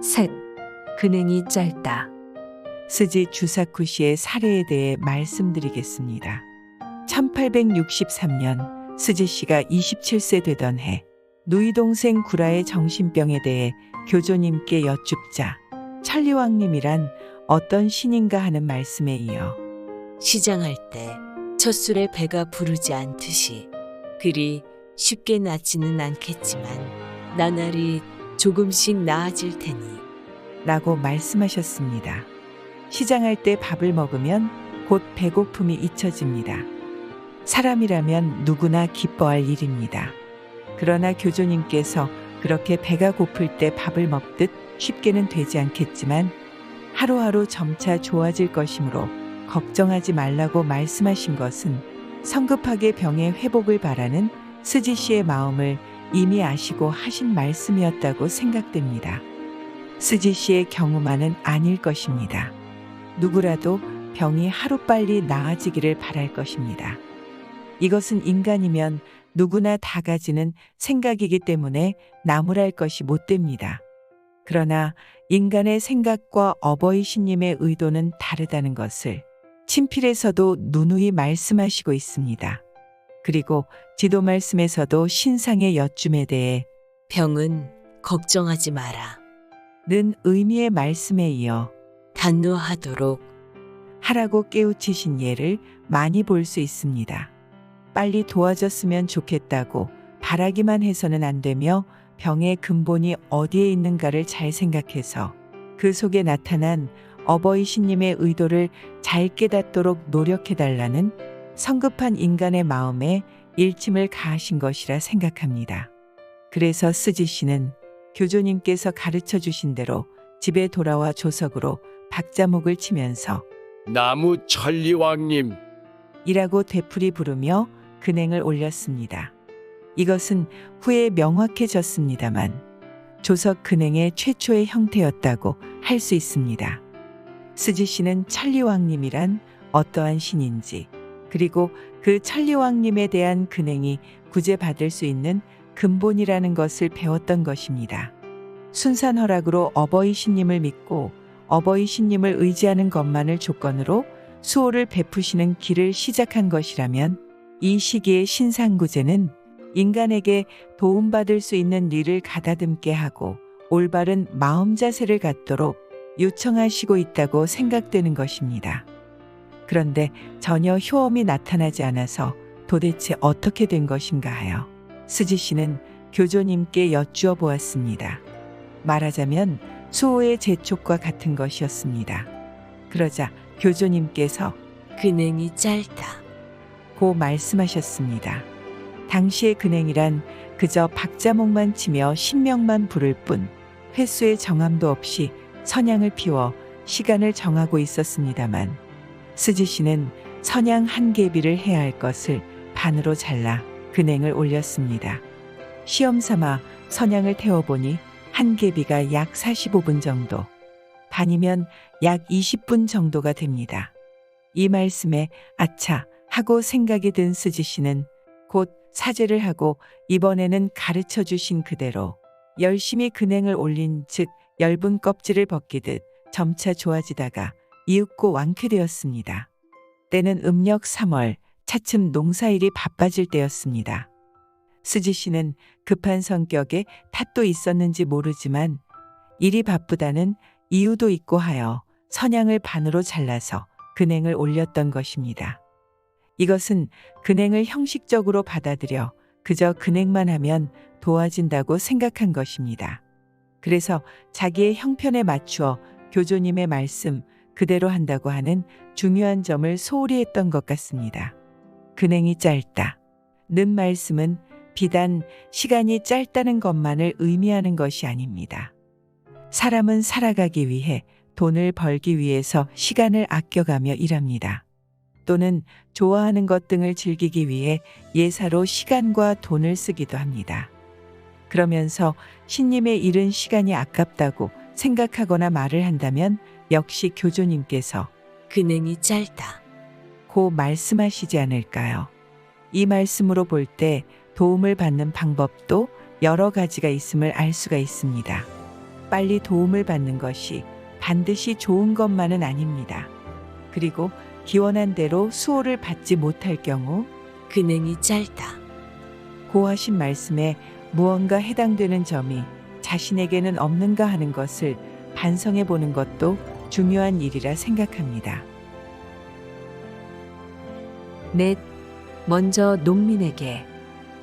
셋. 근행이 짧다. 스지 주사쿠 씨의 사례에 대해 말씀드리겠습니다. 1863년 스지 씨가 27세 되던 해 누이 동생 구라의 정신병에 대해 교조님께 여쭙자 천리왕님이란 어떤 신인가 하는 말씀에 이어 시장할 때 첫 술에 배가 부르지 않듯이 그리 쉽게 낫지는 않겠지만 나날이 조금씩 나아질 테니 라고 말씀하셨습니다. 시장할 때 밥을 먹으면 곧 배고픔이 잊혀집니다. 사람이라면 누구나 기뻐할 일입니다. 그러나 교조님께서 그렇게 배가 고플 때 밥을 먹듯 쉽게는 되지 않겠지만 하루하루 점차 좋아질 것이므로 걱정하지 말라고 말씀하신 것은 성급하게 병의 회복을 바라는 스지 씨의 마음을 이미 아시고 하신 말씀이었다고 생각됩니다. 스지 씨의 경우만은 아닐 것입니다. 누구라도 병이 하루빨리 나아지기를 바랄 것입니다. 이것은 인간이면 누구나 다 가지는 생각이기 때문에 나무랄 것이 못 됩니다. 그러나 인간의 생각과 어버이 신님의 의도는 다르다는 것을 친필에서도 누누이 말씀하시고 있습니다. 그리고 지도 말씀에서도 신상의 여쭌에 대해 병은 걱정하지 마라. 는 의미의 말씀에 이어 단노하도록 하라고 깨우치신 예를 많이 볼 수 있습니다. 빨리 도와줬으면 좋겠다고 바라기만 해서는 안 되며 병의 근본이 어디에 있는가를 잘 생각해서 그 속에 나타난 어버이 신님의 의도를 잘 깨닫도록 노력해달라는 성급한 인간의 마음에 일침을 가하신 것이라 생각합니다. 그래서 스지 씨는 교조님께서 가르쳐 주신 대로 집에 돌아와 조석으로 박자목을 치면서 나무 천리왕님, 이라고 되풀이 부르며 근행을 올렸습니다. 이것은 후에 명확해졌습니다만 조석 근행의 최초의 형태였다고 할 수 있습니다. 스지 씨는 천리왕님이란 어떠한 신인지 그리고 그 천리왕님에 대한 근행이 구제받을 수 있는 근본이라는 것을 배웠던 것입니다. 순산 허락으로 어버이 신님을 믿고 어버이 신님을 의지하는 것만을 조건으로 수호를 베푸시는 길을 시작한 것이라면 이 시기의 신상구제는 인간에게 도움받을 수 있는 일을 가다듬게 하고 올바른 마음 자세를 갖도록 요청하시고 있다고 생각되는 것입니다. 그런데 전혀 효험이 나타나지 않아서 도대체 어떻게 된 것인가 하여 스지 씨는 교조님께 여쭈어 보았습니다. 말하자면 수호의 재촉과 같은 것이었습니다. 그러자 교조님께서 근행이 짧다. 고 말씀하셨습니다. 당시의 근행이란 그저 박자목만 치며 신명만 부를 뿐 횟수의 정함도 없이 선양을 피워 시간을 정하고 있었습니다만 스지 씨는 선양 한 개비를 해야 할 것을 반으로 잘라 근행을 올렸습니다. 시험 삼아 선양을 태워보니 한 개비가 약 45분 정도, 반이면 약 20분 정도가 됩니다. 이 말씀에 아차 하고 생각이 든 스지 씨는 곧 사죄를 하고 이번에는 가르쳐 주신 그대로 열심히 근행을 올린 즉 엷은 껍질을 벗기듯 점차 좋아지다가 이윽고 완쾌되었습니다. 때는 음력 3월 차츰 농사일이 바빠질 때였습니다. 스지 씨는 급한 성격에 탓도 있었는지 모르지만 일이 바쁘다는 이유도 있고 하여 선양을 반으로 잘라서 근행을 올렸던 것입니다. 이것은 근행을 형식적으로 받아들여 그저 근행만 하면 도와진다고 생각한 것입니다. 그래서 자기의 형편에 맞추어 교조님의 말씀 그대로 한다고 하는 중요한 점을 소홀히 했던 것 같습니다. 근행이 짧다. 는 말씀은 비단 시간이 짧다는 것만을 의미하는 것이 아닙니다. 사람은 살아가기 위해 돈을 벌기 위해서 시간을 아껴가며 일합니다. 또는 좋아하는 것 등을 즐기기 위해 예사로 시간과 돈을 쓰기도 합니다. 그러면서 신님의 잃은 시간이 아깝다고 생각하거나 말을 한다면 역시 교조님께서 근행이 짧다. 고 말씀하시지 않을까요? 이 말씀으로 볼 때 도움을 받는 방법도 여러 가지가 있음을 알 수가 있습니다. 빨리 도움을 받는 것이 반드시 좋은 것만은 아닙니다. 그리고 기원한 대로 수호를 받지 못할 경우 근행이 짧다. 고하신 말씀에 무언가 해당되는 점이 자신에게는 없는가 하는 것을 반성해 보는 것도 중요한 일이라 생각합니다. 넷. 먼저 농민에게.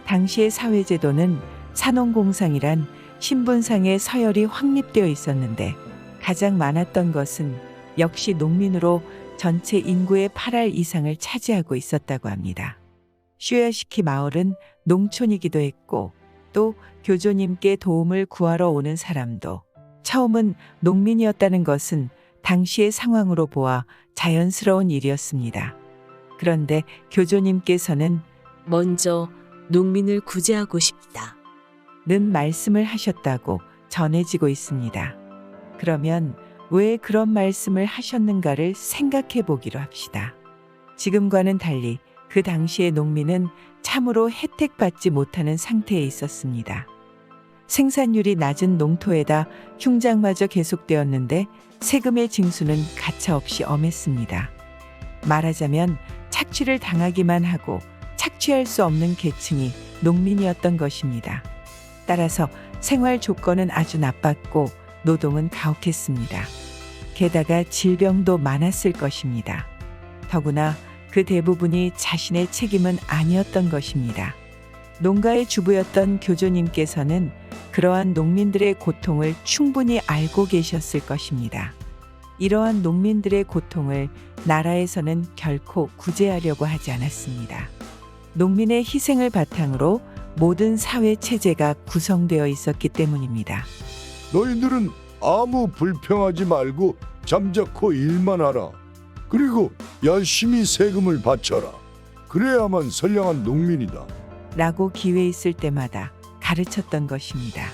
당시의 사회제도는 산업공상이란 신분상의 서열이 확립되어 있었는데 가장 많았던 것은 역시 농민으로 전체 인구의 8할 이상을 차지하고 있었다고 합니다. 슈야시키 마을은 농촌이기도 했고 또 교조님께 도움을 구하러 오는 사람도 처음은 농민이었다는 것은 당시의 상황으로 보아 자연스러운 일이었습니다. 그런데 교조님께서는 먼저 농민을 구제하고 싶다. 는 말씀을 하셨다고 전해지고 있습니다. 그러면 왜 그런 말씀을 하셨는가를 생각해 보기로 합시다. 지금과는 달리 그 당시의 농민은 참으로 혜택받지 못하는 상태에 있었습니다. 생산율이 낮은 농토에다 흉작마저 계속되었는데 세금의 징수는 가차없이 엄했습니다. 말하자면 착취를 당하기만 하고 착취할 수 없는 계층이 농민이었던 것입니다. 따라서 생활 조건은 아주 나빴고 노동은 가혹했습니다. 게다가 질병도 많았을 것입니다. 더구나 그 대부분이 자신의 책임은 아니었던 것입니다. 농가의 주부였던 교조님께서는 그러한 농민들의 고통을 충분히 알고 계셨을 것입니다. 이러한 농민들의 고통을 나라에서는 결코 구제하려고 하지 않았습니다. 농민의 희생을 바탕으로 모든 사회 체제가 구성되어 있었기 때문입니다. 너희들은 아무 불평하지 말고 잠자코 일만 하라. 그리고 열심히 세금을 바쳐라. 그래야만 선량한 농민이다. 라고 기회 있을 때마다 가르쳤던 것입니다.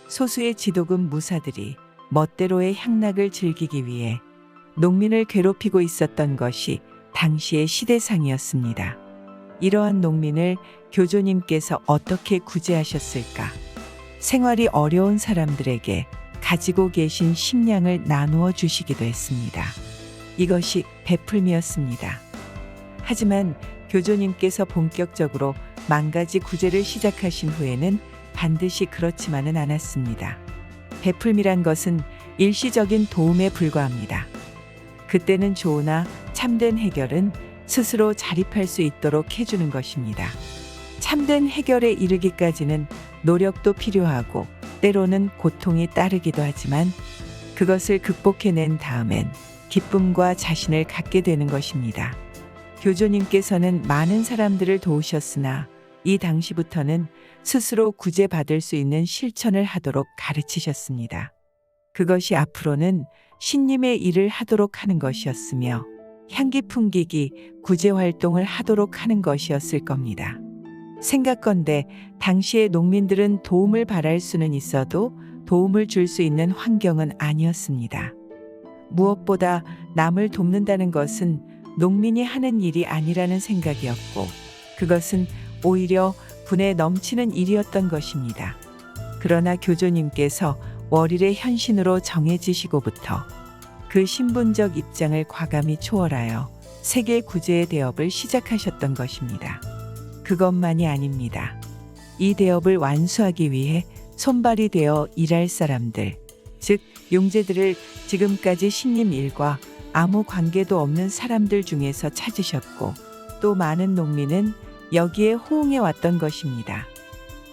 소수의 지도금 무사들이 멋대로의 향락을 즐기기 위해 농민을 괴롭히고 있었던 것이 당시의 시대상이었습니다. 이러한 농민을 교조님께서 어떻게 구제하셨을까? 생활이 어려운 사람들에게 가지고 계신 식량을 나누어 주시기도 했습니다. 이것이 베풀미였습니다. 하지만 교조님께서 본격적으로 만가지 구제를 시작하신 후에는 반드시 그렇지만은 않았습니다. 베풀미란 것은 일시적인 도움에 불과합니다. 그때는 좋으나 참된 해결은 스스로 자립할 수 있도록 해주는 것입니다. 참된 해결에 이르기까지는 노력도 필요하고 때로는 고통이 따르기도 하지만 그것을 극복해낸 다음엔 기쁨과 자신을 갖게 되는 것입니다. 교조님께서는 많은 사람들을 도우셨으나 이 당시부터는 스스로 구제받을 수 있는 실천을 하도록 가르치셨습니다. 그것이 앞으로는 신님의 일을 하도록 하는 것이었으며 향기 풍기기 구제 활동을 하도록 하는 것이었을 겁니다. 생각건대 당시의 농민들은 도움을 바랄 수는 있어도 도움을 줄 수 있는 환경은 아니었습니다. 무엇보다 남을 돕는다는 것은 농민이 하는 일이 아니라는 생각이었고 그것은 오히려 분에 넘치는 일이었던 것입니다. 그러나 교조님께서 월일의 현신으로 정해지시고부터 그 신분적 입장을 과감히 초월하여 세계 구제의 대업을 시작하셨던 것입니다. 그것만이 아닙니다. 이 대업을 완수하기 위해 손발이 되어 일할 사람들, 즉 용제들을 지금까지 신님 일과 아무 관계도 없는 사람들 중에서 찾으셨고 또 많은 농민은 여기에 호응해 왔던 것입니다.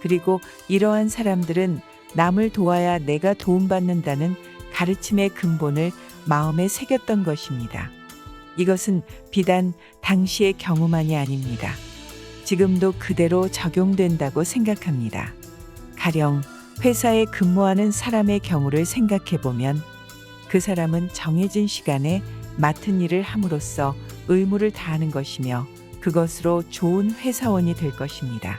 그리고 이러한 사람들은 남을 도와야 내가 도움받는다는 가르침의 근본을 마음에 새겼던 것입니다. 이것은 비단 당시의 경우만이 아닙니다. 지금도 그대로 적용된다고 생각합니다. 가령 회사에 근무하는 사람의 경우를 생각해 보면 그 사람은 정해진 시간에 맡은 일을 함으로써 의무를 다하는 것이며 그것으로 좋은 회사원이 될 것입니다.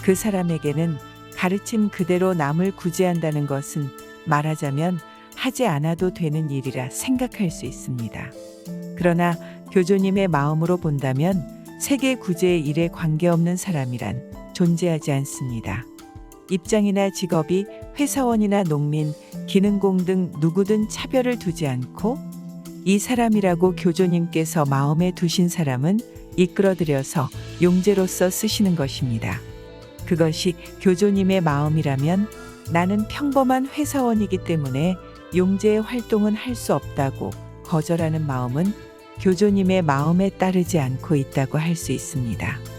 그 사람에게는 가르침 그대로 남을 구제한다는 것은 말하자면 하지 않아도 되는 일이라 생각할 수 있습니다. 그러나 교조님의 마음으로 본다면 세계 구제의 일에 관계없는 사람이란 존재하지 않습니다. 입장이나 직업이 회사원이나 농민, 기능공 등 누구든 차별을 두지 않고 이 사람이라고 교조님께서 마음에 두신 사람은 이끌어들여서 용제로서 쓰시는 것입니다. 그것이 교조님의 마음이라면 나는 평범한 회사원이기 때문에 용제의 활동은 할 수 없다고 거절하는 마음은 교조님의 마음에 따르지 않고 있다고 할 수 있습니다.